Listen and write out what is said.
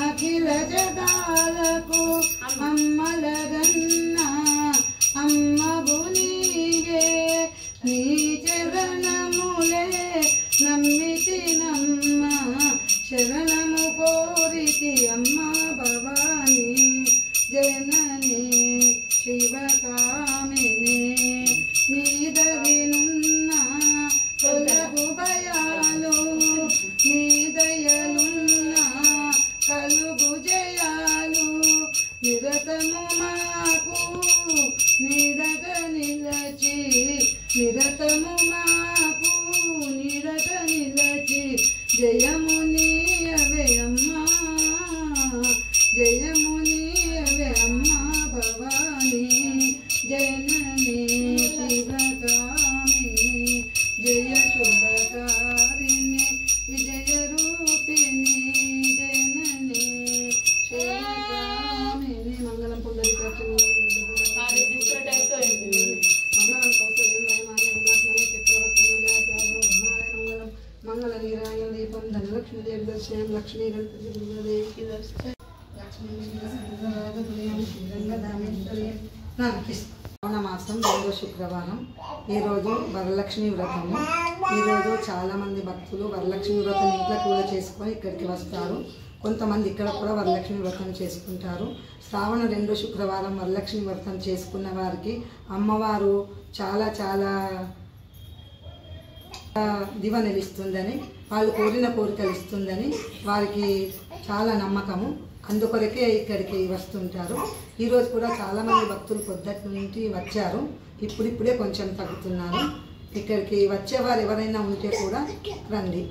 అఖిల జగాలకు అమ్మలగన్న అమ్మవు నీవే నీ చరణములే నమ్మితి నమ్మ శరణము కోరితి అమ్మ భవాని జనని శివకామిని నీదవినున్న తొలగు భయాలు నీ దయలున్న కలుగు జయాలు నిరతము మాకు నిరగ నిలచి నిరతము మాకు నిరగ నిలచి జయము నీయవే అమ్మా జయము నీయవే అమ్మా భవాని జనని శివకామిని జయ శుభకారిణి విజయ రూపిణి జనని శివకామిని మంగళం పుండరీకాక్షి మంగళం కౌసల్యమాన్యమాస్మనే చక్రవర్తి మంగళం మంగళ నీరాయణ దీపం ధనలక్ష్మీ దేవి దర్శనం లక్ష్మీ గణపతి దర్శనం శ్రావణ మాసం 2వ శుక్రవారం ఈరోజు వరలక్ష్మి వ్రతము. ఈరోజు చాలామంది భక్తులు వరలక్ష్మి వ్రతం ఇంట్లో కూడా చేసుకొని ఇక్కడికి వస్తారు. కొంతమంది ఇక్కడ కూడా వరలక్ష్మి వ్రతం చేసుకుంటారు. శ్రావణ 2వ శుక్రవారం వరలక్ష్మి వ్రతం చేసుకున్న వారికి అమ్మవారు చాలా చాలా దివనలిస్తుందని, వాళ్ళు కోరిన కోరికలు ఇస్తుందని వారికి చాలా నమ్మకము. అందుకొరకే ఇక్కడికి వస్తుంటారు. ఈరోజు కూడా చాలామంది భక్తులు పొద్దుటి నుండి వచ్చారు. ఇప్పుడిప్పుడే కొంచెం తగ్గుతున్నారు. ఇక్కడికి వచ్చేవారు ఎవరైనా ఉంటే కూడా రండి.